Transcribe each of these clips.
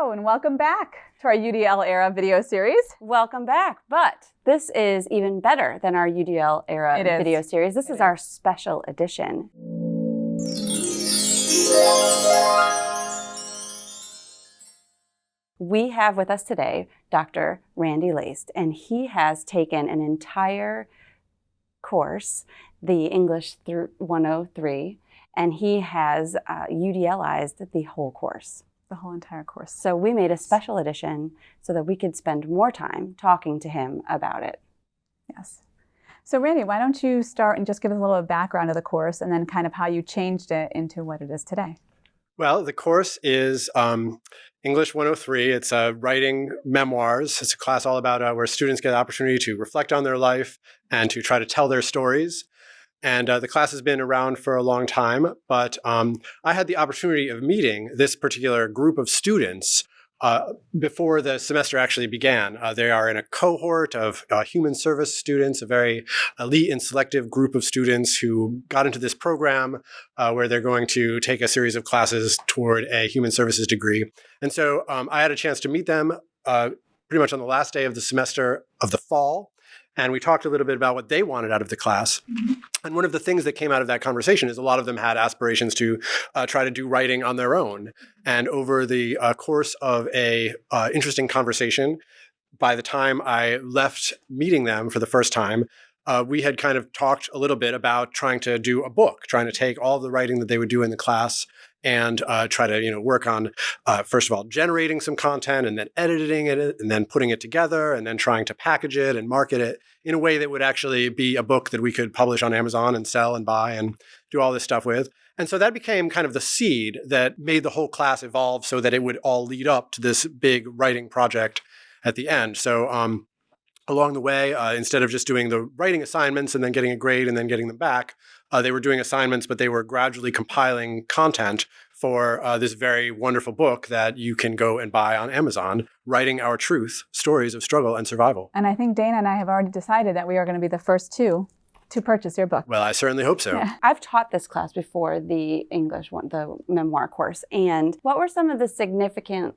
Hello and welcome back to our UDL era video series. Welcome back, but this is even better than our UDL era video series. This is our special edition. We have with us today Dr. Randy Laced, and he has taken an entire course, the English 103, and he has UDLized the whole course. The whole entire course. So we made a special edition so that we could spend more time talking to him about it. Yes. So Randy, why don't you start and just give us a little background of the course and then kind of how you changed it into what it is today. Well, the course is English 103. It's writing memoirs. It's a class all about where students get the opportunity to reflect on their life and to try to tell their stories. And the class has been around for a long time, but I had the opportunity of meeting this particular group of students before the semester actually began. They are in a cohort of human service students, a very elite and selective group of students who got into this program where they're going to take a series of classes toward a human services degree. And so I had a chance to meet them pretty much on the last day of the semester of the fall. And we talked a little bit about what they wanted out of the class. And one of the things that came out of that conversation is a lot of them had aspirations to try to do writing on their own. And over the course of a interesting conversation, by the time I left meeting them for the first time, we had kind of talked a little bit about trying to do a book, trying to take all the writing that they would do in the class and try to work on, first of all, generating some content and then editing it and then putting it together and then trying to package it and market it in a way that would actually be a book that we could publish on Amazon and sell and buy and do all this stuff with. And so that became kind of the seed that made the whole class evolve so that it would all lead up to this big writing project at the end. So along the way, instead of just doing the writing assignments and then getting a grade and then getting them back, they were doing assignments, but they were gradually compiling content for this very wonderful book that you can go and buy on Amazon, Writing Our Truth, Stories of Struggle and Survival. And I think Dana and I have already decided that we are going to be the first two to purchase your book. Well, I certainly hope so. Yeah. I've taught this class before, the English one, the memoir course. And what were some of the significant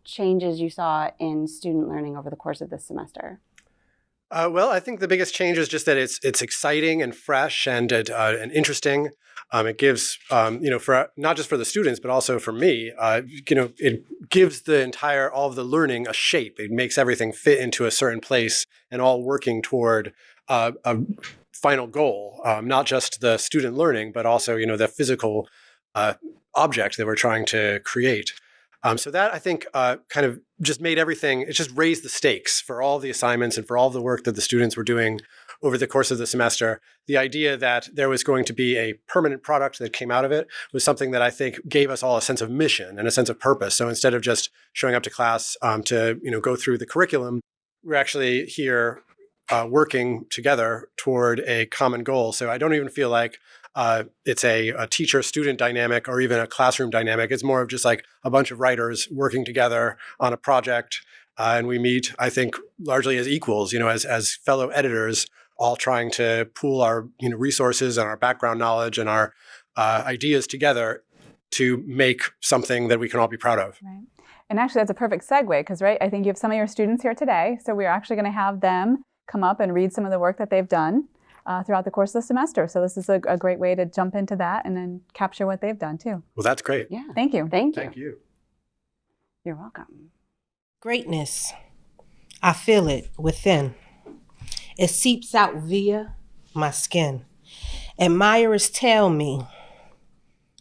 changes you saw in student learning over the course of this semester? Well, I think the biggest change is just that it's exciting and fresh and interesting. It gives, for not just for the students, but also for me, it gives all of the learning a shape. It makes everything fit into a certain place and all working toward a final goal, not just the student learning, but also, the physical object that we're trying to create. So that, I think, kind of just made everything, it just raised the stakes for all the assignments and for all the work that the students were doing over the course of the semester. The idea that there was going to be a permanent product that came out of it was something that I think gave us all a sense of mission and a sense of purpose. So instead of just showing up to class to go through the curriculum, we're actually here working together toward a common goal. So I don't even feel like it's a teacher-student dynamic or even a classroom dynamic. It's more of just like a bunch of writers working together on a project. And we meet, I think, largely as equals, as fellow editors, all trying to pool our resources and our background knowledge and our ideas together to make something that we can all be proud of. Right. And actually, that's a perfect segue because, right, I think you have some of your students here today. So we're actually going to have them come up and read some of the work that they've done throughout the course of the semester. So this is a great way to jump into that and then capture what they've done too. Well, that's great. Yeah. Thank you. Thank you. Thank you. You're welcome. Greatness. I feel it within. It seeps out via my skin. Admirers tell me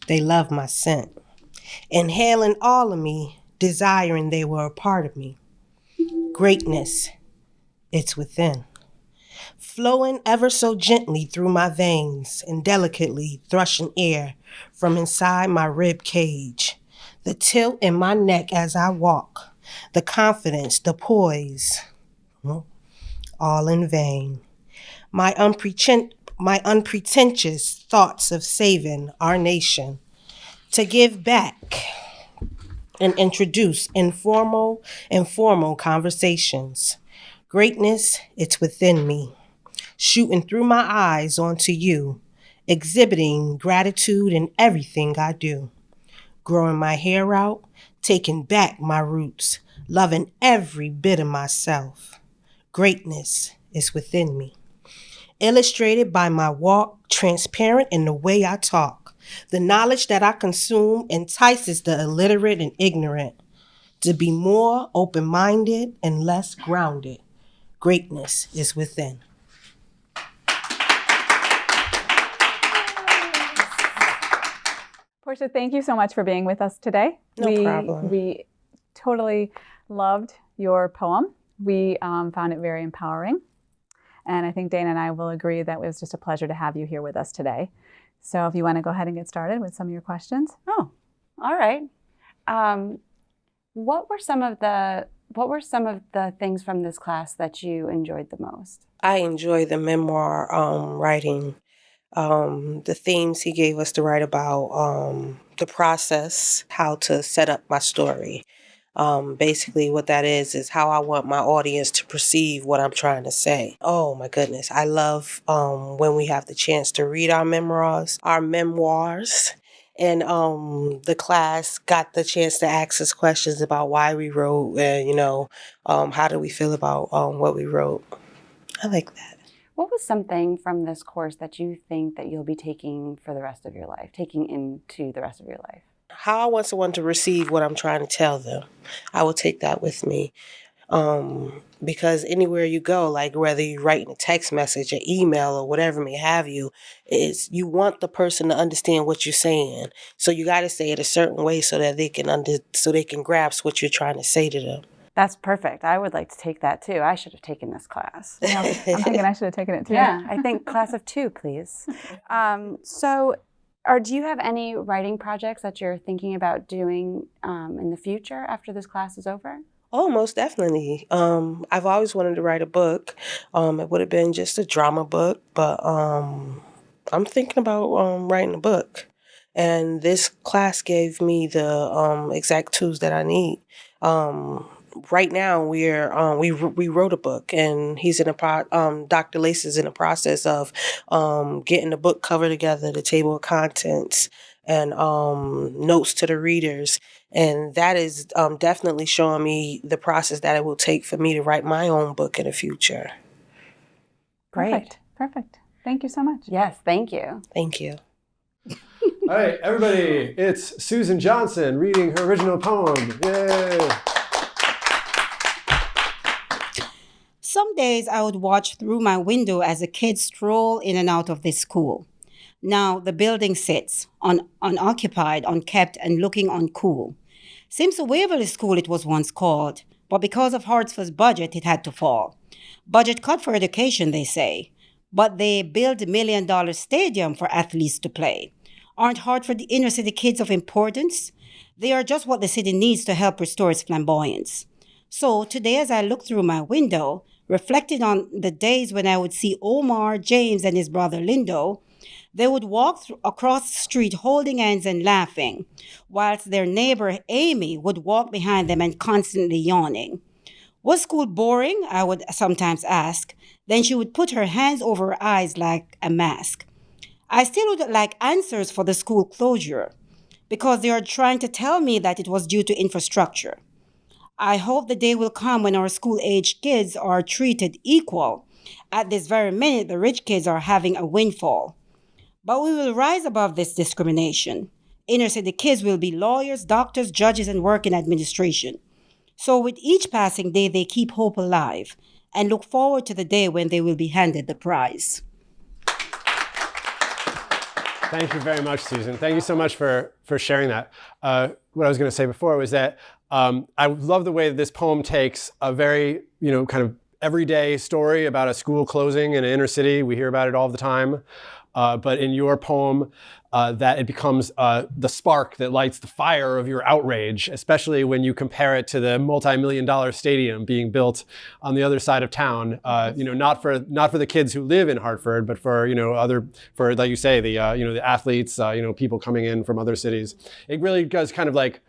they love my scent. Inhaling all of me, desiring they were a part of me. Greatness, it's within. Flowing ever so gently through my veins and delicately thrushing air from inside my rib cage. The tilt in my neck as I walk, the confidence, the poise, all in vain. My unpretentious thoughts of saving our nation, to give back and introduce informal and formal conversations. Greatness, it's within me, shooting through my eyes onto you, exhibiting gratitude in everything I do. Growing my hair out, taking back my roots, loving every bit of myself. Greatness is within me. Illustrated by my walk, transparent in the way I talk. The knowledge that I consume entices the illiterate and ignorant to be more open-minded and less grounded. Greatness is within. Portia, thank you so much for being with us today. No problem. We totally loved your poem. We found it very empowering. And I think Dana and I will agree that it was just a pleasure to have you here with us today. So if you want to go ahead and get started with some of your questions. Oh, all right. What were some of the things from this class that you enjoyed the most? I enjoy the memoir writing. The themes he gave us to write about, the process, how to set up my story. Basically what that is how I want my audience to perceive what I'm trying to say. Oh my goodness. I love when we have the chance to read our memoirs. And the class got the chance to ask us questions about why we wrote and, how do we feel about what we wrote. I like that. What was something from this course that you think that you'll be taking for the rest of your life, taking into the rest of your life? How I want someone to receive what I'm trying to tell them. I will take that with me. Because anywhere you go, like whether you're writing a text message, an email, or whatever may have you, is you want the person to understand what you're saying. So you got to say it a certain way so that they can grasp what you're trying to say to them. That's perfect. I would like to take that too. I should have taken this class. Yeah, I'm thinking I should have taken it too. Yeah, I think class of 2, please. Do you have any writing projects that you're thinking about doing in the future after this class is over? Oh, most definitely. I've always wanted to write a book. It would have been just a drama book, but I'm thinking about writing a book. And this class gave me the exact tools that I need. Right now, we wrote a book, and Dr. Lace is in the process of getting the book cover together, the table of contents, and notes to the readers. And that is definitely showing me the process that it will take for me to write my own book in the future. Great. Perfect. Thank you so much. Yes, thank you. Thank you. All right, everybody, it's Susan Johnson reading her original poem. Yay! Some days I would watch through my window as the kids stroll in and out of this school. Now the building sits, unoccupied, unkept, and looking uncool. Seems the Waverly School it was once called, but because of Hartsford's budget, it had to fall. Budget cut for education, they say. But they built $1 million stadium for athletes to play. Aren't Hartford the inner city kids of importance? They are just what the city needs to help restore its flamboyance. So today as I look through my window, reflecting on the days when I would see Omar, James, and his brother Lindo, they would walk across the street holding hands and laughing, whilst their neighbor Amy would walk behind them and constantly yawning. Was school boring? I would sometimes ask. Then she would put her hands over her eyes like a mask. I still would like answers for the school closure, because they are trying to tell me that it was due to infrastructure. I hope the day will come when our school-age kids are treated equal. At this very minute, the rich kids are having a windfall. But we will rise above this discrimination. Inner city kids will be lawyers, doctors, judges, and work in administration. So with each passing day, they keep hope alive and look forward to the day when they will be handed the prize. Thank you very much, Susan. Thank you so much for sharing that. What I was going to say before was that I love the way that this poem takes a very, kind of everyday story about a school closing in an inner city. We hear about it all the time. But in your poem, that it becomes the spark that lights the fire of your outrage, especially when you compare it to the multi-million-dollar stadium being built on the other side of town. Not for the kids who live in Hartford, but for like you say, the athletes, people coming in from other cities. It really does kind of like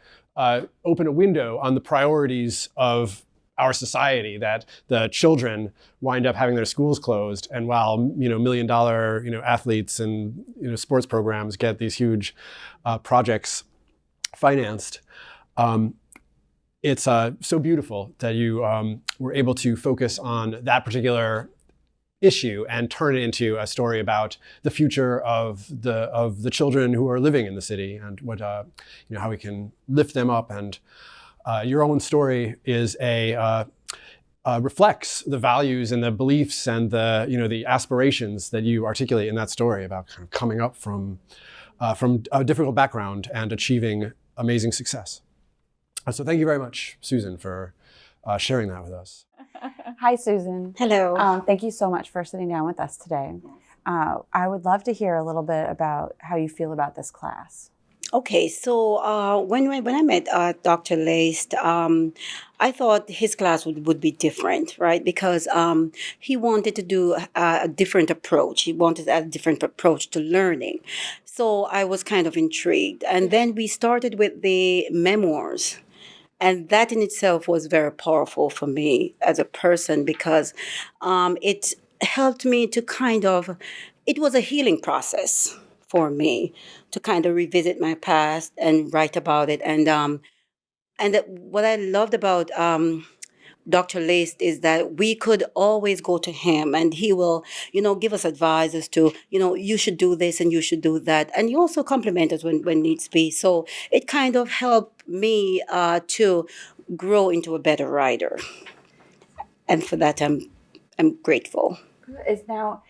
open a window on the priorities of our society, that the children wind up having their schools closed, and while $1 million athletes and sports programs get these huge projects financed. it's so beautiful that you were able to focus on that particular issue and turn it into a story about the future of the children who are living in the city and what how we can lift them up. And your own story is reflects the values and the beliefs and the aspirations that you articulate in that story about kind of coming up from a difficult background and achieving amazing success. So thank you very much, Susan, for sharing that with us. Hi, Susan. Hello. Thank you so much for sitting down with us today. I would love to hear a little bit about how you feel about this class. Okay, so when I met Dr. Laced, I thought his class would be different, right? Because he wanted to do a different approach. He wanted a different approach to learning. So I was kind of intrigued. And then we started with the memoirs. And that in itself was very powerful for me as a person because it helped me to it was a healing process for me to kind of revisit my past and write about it. And what I loved about Dr. Laced is that we could always go to him and he will, give us advice as to, you should do this and you should do that. And he also compliment us when needs be. So it kind of helped me to grow into a better writer. And for that, I'm grateful. Is now,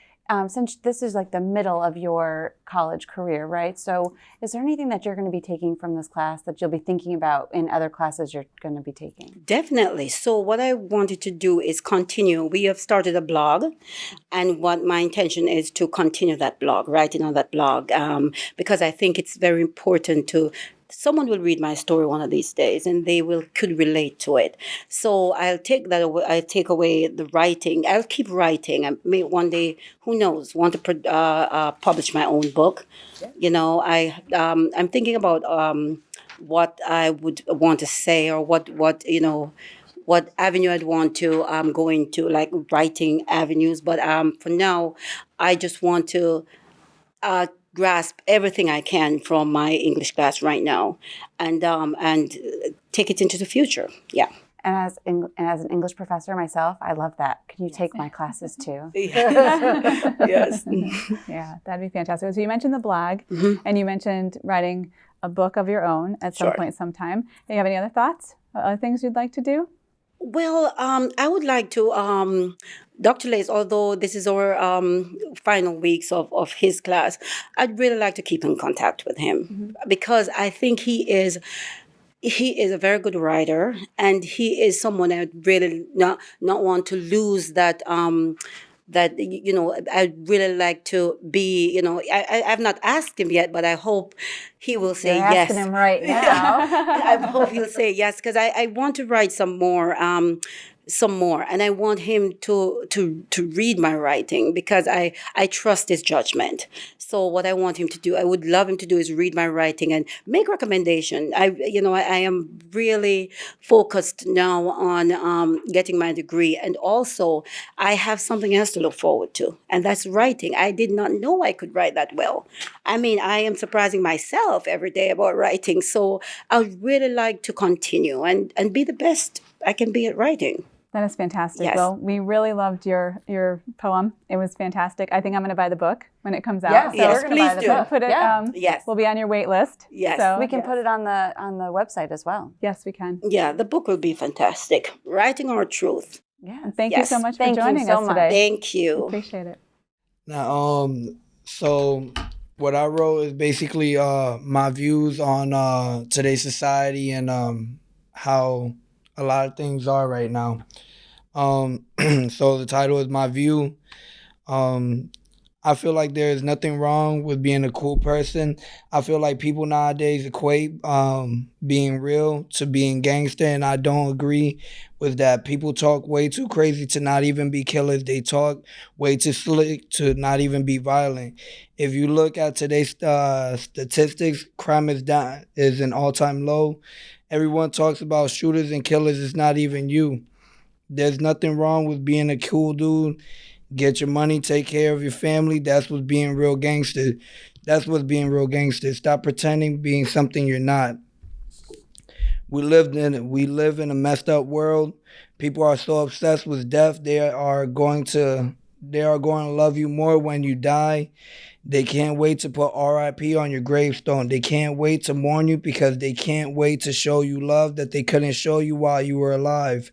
since this is like the middle of your college career, right? So is there anything that you're going to be taking from this class that you'll be thinking about in other classes you're going to be taking? Definitely. So what I wanted to do is continue. We have started a blog, and what my intention is to continue that blog, writing on that blog, because I think it's very important to someone will read my story one of these days and they could relate to it. So I'll take that away. I take away the writing. I'll keep writing. I may one day, who knows, want to publish my own book. Yeah. I'm thinking about what I would want to say or what avenue I'd want to go into, like writing avenues. But for now, I just want to grasp everything I can from my English class right now, and take it into the future. Yeah. And as an English professor myself, I love that. Can you take my classes too? Yes. Yeah, that'd be fantastic. So you mentioned the blog, and you mentioned writing a book of your own at some point, sometime. Do you have any other thoughts? Other things you'd like to do? Well, I would like to, Dr. Lace, although this is our final weeks of his class, I'd really like to keep in contact with him because I think he is a very good writer, and he is someone I would really not want to lose that. I'd really like to be, I've not asked him yet, but I hope he will say You're yes. asking him right now. I hope he'll say yes, because I want to write some more, and I want him to read my writing because I trust his judgment. So what I want him to do, I would love him to do, is read my writing and make recommendation. I am really focused now on getting my degree, and also I have something else to look forward to, and that's writing. I did not know I could write that well. I mean, I am surprising myself every day about writing. So I would really like to continue and be the best I can be at writing. That is fantastic. Yes. Well, we really loved your poem. It was fantastic. I think I'm going to buy the book when it comes out. Yes, So yes, we're gonna buy the please do. book. Put it. Yeah. Yes. We'll be on your wait list. Yes. So, We can put it on the website as well. Yes, we can. Yeah, the book will be fantastic. Writing Our Truth. Yeah. And thank you Yes. so much Thank for you joining so us much. today. Thank you. Appreciate it. Now, so what I wrote is basically my views on today's society and how a lot of things are right now. So the title is My View. I feel like there is nothing wrong with being a cool person. I feel like people nowadays equate being real to being gangster, and I don't agree with that. People talk way too crazy to not even be killers. They talk way too slick to not even be violent. If you look at today's statistics, crime is an all-time low. Everyone talks about shooters and killers. It's not even you. There's nothing wrong with being a cool dude. Get your money, take care of your family. That's what's being real gangster. That's what's being real gangster. Stop pretending being something you're not. We live in a messed up world. People are so obsessed with death. They are going to love you more when you die. They can't wait to put RIP on your gravestone. They can't wait to mourn you because they can't wait to show you love that they couldn't show you while you were alive.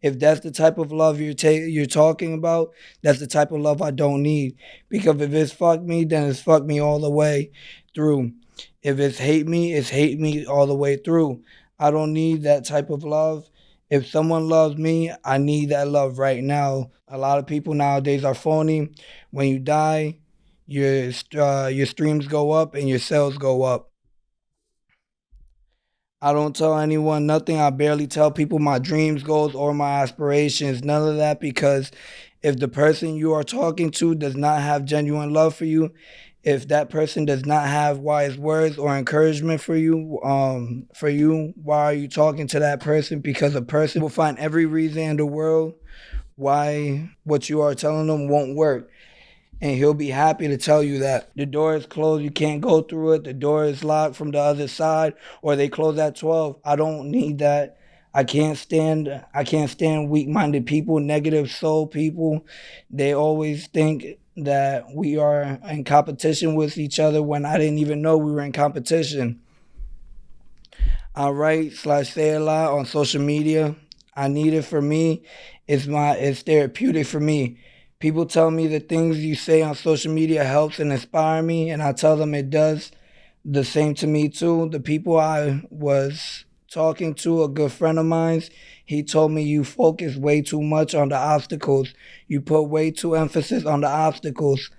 If that's the type of love you're talking about, that's the type of love I don't need. Because if it's fuck me, then it's fuck me all the way through. If it's hate me all the way through. I don't need that type of love. If someone loves me, I need that love right now. A lot of people nowadays are phony. When you die, your streams go up and your cells go up. I don't tell anyone nothing. I barely tell people my dreams, goals, or my aspirations. None of that, because if the person you are talking to does not have genuine love for you, if that person does not have wise words or encouragement for you, why are you talking to that person? Because a person will find every reason in the world why what you are telling them won't work. And he'll be happy to tell you that the door is closed, you can't go through it, the door is locked from the other side, or they close at 12. I don't need that. I can't stand weak-minded people, negative soul people. They always think that we are in competition with each other when I didn't even know we were in competition. I write/say a lot on social media. I need it for me. It's therapeutic for me. People tell me the things you say on social media helps and inspire me, and I tell them it does the same to me too. The people I was talking to, a good friend of mine, he told me you focus way too much on the obstacles. You put way too emphasis on the obstacles.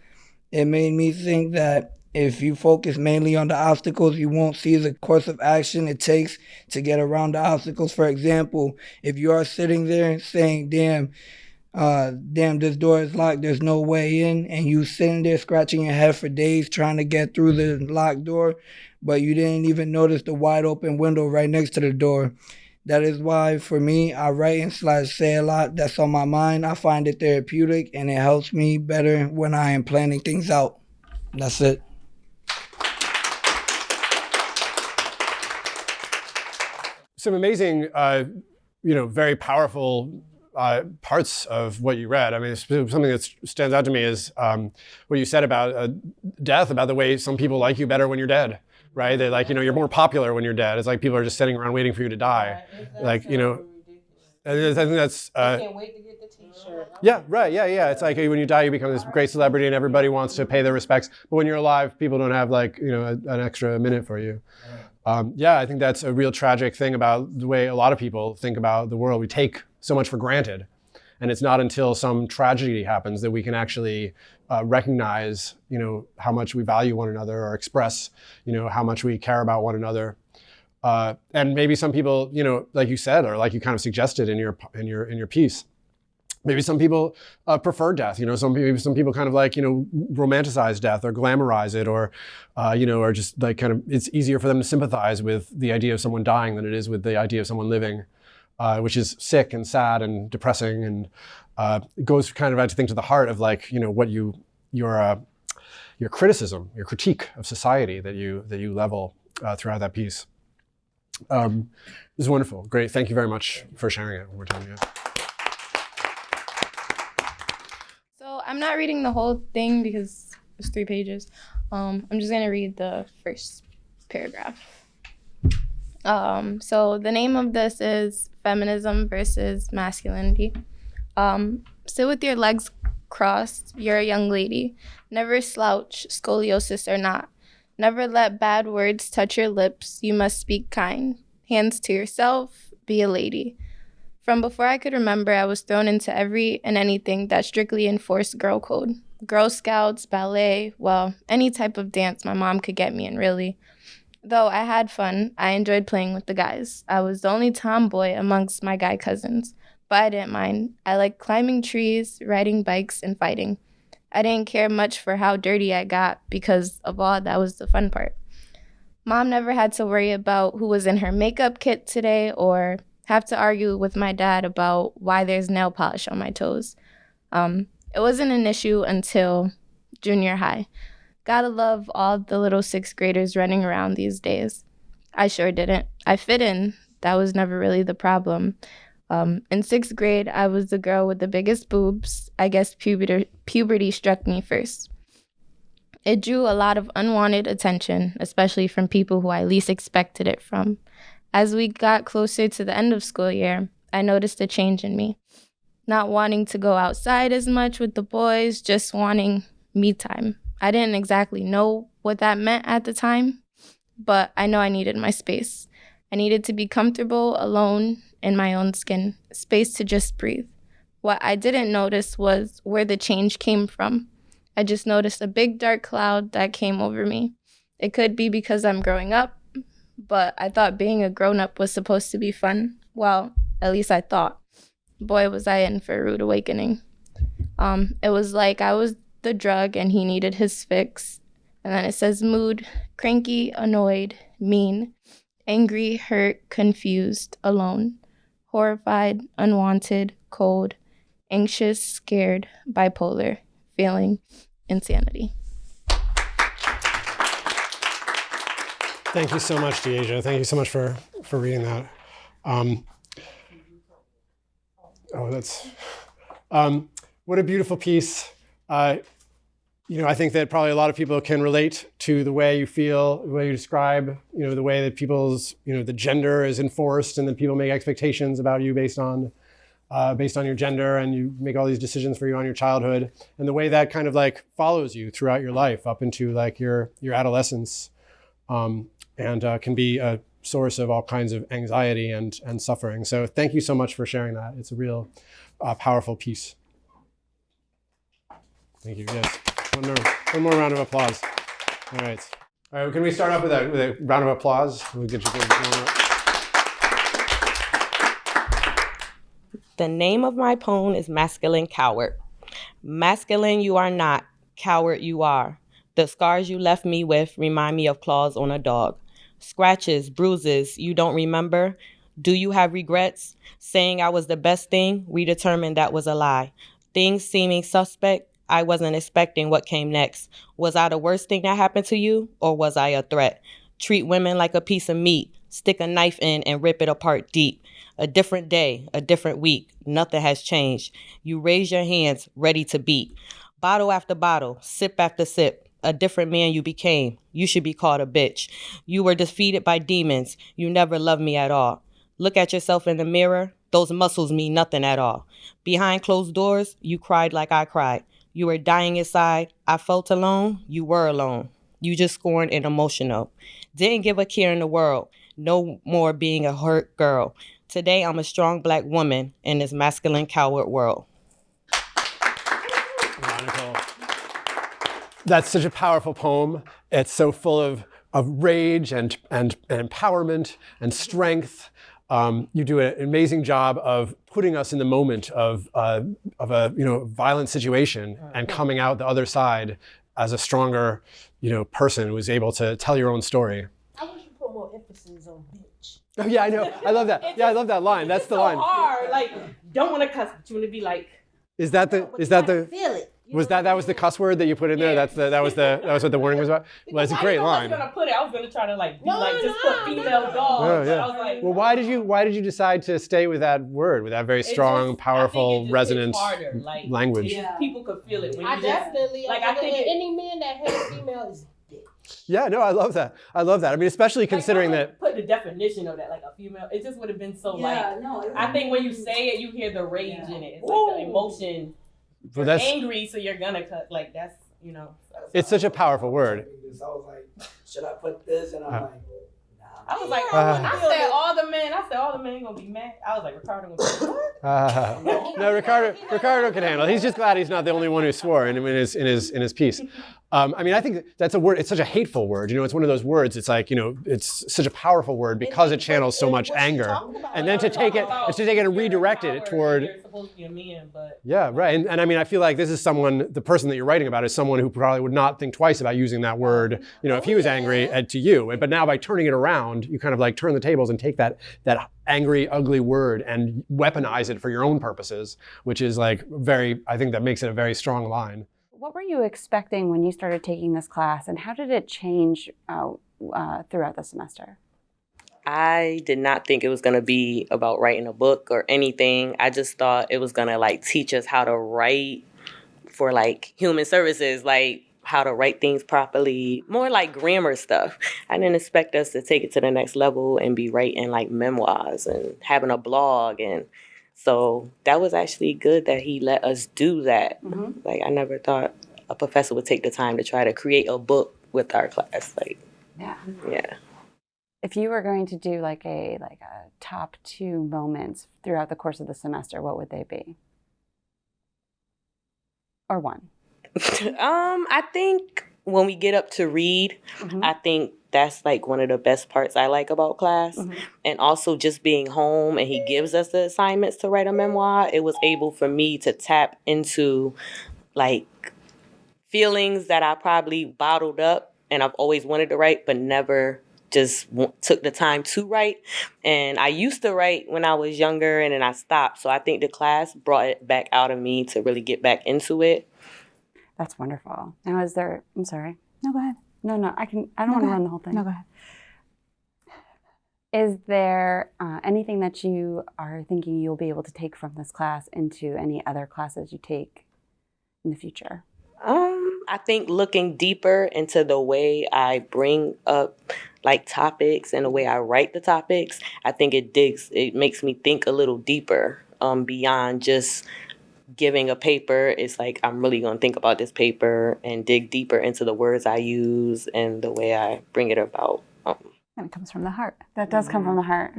It made me think that if you focus mainly on the obstacles, you won't see the course of action it takes to get around the obstacles. For example, if you are sitting there saying, damn, this door is locked, there's no way in, and you sitting there scratching your head for days trying to get through the locked door, but you didn't even notice the wide open window right next to the door. That is why, for me, I write and/say a lot that's on my mind. I find it therapeutic, and it helps me better when I am planning things out. That's it. Some amazing, very powerful parts of what you read. I mean, something that stands out to me is what you said about death, about the way some people like you better when you're dead, right? They're like, you're more popular when you're dead. It's like people are just sitting around waiting for you to die. I think that's... Can't wait to get the t-shirt. Yeah, right, yeah. It's like when you die, you become this great celebrity and everybody wants to pay their respects. But when you're alive, people don't have an extra minute for you. I think that's a real tragic thing about the way a lot of people think about the world. We take so much for granted. And it's not until some tragedy happens that we can actually recognize, how much we value one another or express, how much we care about one another. And maybe some people, like you said, or like you kind of suggested in your piece, maybe some people prefer death. Some people kind of romanticize death or glamorize it, or or just like kind of it's easier for them to sympathize with the idea of someone dying than it is with the idea of someone living, which is sick and sad and depressing, and it goes kind of, I think, to the heart of what your criticism, your critique of society that you level throughout that piece. This is wonderful, great. Thank you very much for sharing it one more time. Yeah. So I'm not reading the whole thing because it's 3 pages. I'm just gonna read the first paragraph. So the name of this is Feminism versus Masculinity. Sit with your legs crossed, you're a young lady. Never slouch, scoliosis or not. Never let bad words touch your lips, you must speak kind. Hands to yourself, be a lady. From before I could remember, I was thrown into every and anything that strictly enforced girl code. Girl Scouts, ballet, well, any type of dance my mom could get me in, really. Though I had fun, I enjoyed playing with the guys. I was the only tomboy amongst my guy cousins, but I didn't mind. I liked climbing trees, riding bikes, and fighting. I didn't care much for how dirty I got because of all that was the fun part. Mom never had to worry about who was in her makeup kit today or have to argue with my dad about why there's nail polish on my toes. It wasn't an issue until junior high. Gotta love all the little 6th graders running around these days. I sure didn't. I fit in, that was never really the problem. In 6th grade, I was the girl with the biggest boobs. I guess puberty struck me first. It drew a lot of unwanted attention, especially from people who I least expected it from. As we got closer to the end of school year, I noticed a change in me. Not wanting to go outside as much with the boys, just wanting me time. I didn't exactly know what that meant at the time, but I know I needed my space. I needed to be comfortable alone in my own skin, space to just breathe. What I didn't notice was where the change came from. I just noticed a big dark cloud that came over me. It could be because I'm growing up, but I thought being a grown-up was supposed to be fun. Well, at least I thought. Boy, was I in for a rude awakening. It was like I was the drug and he needed his fix. And then it says mood, cranky, annoyed, mean, angry, hurt, confused, alone, horrified, unwanted, cold, anxious, scared, bipolar, feeling, insanity. Thank you so much, Deasia. Thank you so much for reading that. What a beautiful piece. I think that probably a lot of people can relate to the way you feel, the way you describe, the way that people's, the gender is enforced, and then people make expectations about you based on your gender, and you make all these decisions for you on your childhood, and the way that kind of like follows you throughout your life up into like your adolescence, and can be a source of all kinds of anxiety and suffering. So thank you so much for sharing that. It's a real powerful piece. Thank you. Yes. One more round of applause. All right. Can we start off with a round of applause? We'll get you The name of my poem is Masculine Coward. Masculine you are not, coward you are. The scars you left me with remind me of claws on a dog. Scratches, bruises, you don't remember? Do you have regrets? Saying I was the best thing, we determined that was a lie. Things seeming suspect, I wasn't expecting what came next. Was I the worst thing that happened to you, or was I a threat? Treat women like a piece of meat, stick a knife in and rip it apart deep. A different day, a different week, nothing has changed. You raise your hands, ready to beat. Bottle after bottle, sip after sip, a different man you became. You should be called a bitch. You were defeated by demons. You never loved me at all. Look at yourself in the mirror. Those muscles mean nothing at all. Behind closed doors, you cried like I cried. You were dying inside. I felt alone. You were alone. You just scorned and emotional. Didn't give a care in the world. No more being a hurt girl. Today, I'm a strong Black woman in this masculine coward world. Wonderful. That's such a powerful poem. It's so full of rage and empowerment and strength. You do an amazing job of putting us in the moment of a violent situation and coming out the other side as a stronger person who is able to tell your own story. I wish you put more emphasis on bitch. Oh yeah, I know. I love that. Yeah, I love that line. That's the line. Hard, like don't want to cuss, but you want to be like. Is that the? Feel it. Was that was the cuss word that you put in there? That was what the warning was about. Well, it's a great line. I was gonna try to just put female dogs. Oh, yeah. I was like, well, why did you decide to stay with that word, with that very strong, powerful, resonant language? Yeah. People could feel it when I think any man that hates female is bitch. Yeah, no, I love that. I mean, especially considering that. Put the definition of that, like a female. It just would have been so I think when you say it, you hear the rage in it. It's like the emotion. You're angry, so you're gonna cut. Like that's It's such a powerful word. I was like, should I put this? And I'm like, nah. I was like, I said all the men gonna be mad. I was like, Ricardo gonna be mad. No, Ricardo can handle it. He's just glad he's not the only one who swore in his piece. I mean, I think that's a word. It's such a hateful word. It's one of those words. It's like it's such a powerful word because it channels so much anger, and then to take it and redirect it toward. You're supposed to be a man, but yeah, right. And I mean, I feel like this is the person that you're writing about is someone who probably would not think twice about using that word. If he was angry to you, but now by turning it around, you kind of like turn the tables and take that angry, ugly word and weaponize it for your own purposes, which is I think that makes it a very strong line. What were you expecting when you started taking this class, and how did it change throughout the semester? I did not think it was going to be about writing a book or anything. I just thought it was going to like teach us how to write for like human services, like how to write things properly, more like grammar stuff. I didn't expect us to take it to the next level and be writing like memoirs and having a blog. And so that was actually good that he let us do that. Like I never thought a professor would take the time to try to create a book with our class. Like, Yeah. yeah. If you were going to do like a top 2 moments throughout the course of the semester, what would they be? Or one? I think when we get up to read, I think that's like one of the best parts I like about class. And also just being home and he gives us the assignments to write a memoir, it was able for me to tap into like feelings that I probably bottled up and I've always wanted to write, but never just took the time to write. And I used to write when I was younger and then I stopped. So I think the class brought it back out of me to really get back into it. That's wonderful. Now, I'm sorry. No, go ahead. No, I don't want to run the whole thing. No, go ahead. Is there anything that you are thinking you'll be able to take from this class into any other classes you take in the future? I think looking deeper into the way I bring up like topics and the way I write the topics, I think it makes me think a little deeper beyond just giving a paper. It's like I'm really going to think about this paper and dig deeper into the words I use and the way I bring it about. And it comes from the heart. That does come from the heart.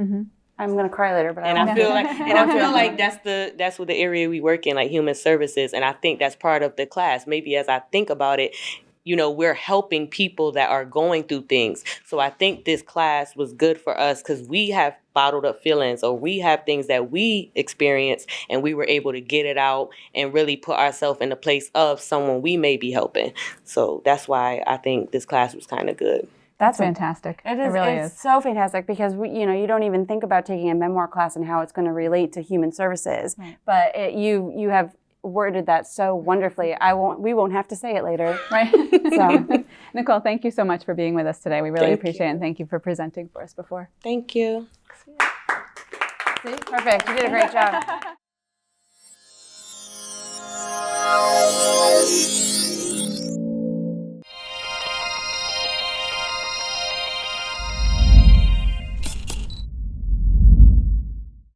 I'm going to cry later, but I feel like that's what the area we work in, like human services, and I think that's part of the class. Maybe as I think about it, we're helping people that are going through things. So I think this class was good for us because we have bottled up feelings or we have things that we experience and we were able to get it out and really put ourselves in the place of someone we may be helping. So that's why I think this class was kind of good. That's fantastic. It is. Really It's so fantastic because you don't even think about taking a memoir class and how it's going to relate to human services. Right. But you have worded that so wonderfully. We won't have to say it later. Right. So, Nicole, thank you so much for being with us today. We really appreciate it, and thank you for presenting for us before. Thank you. See? Perfect. You did a great job.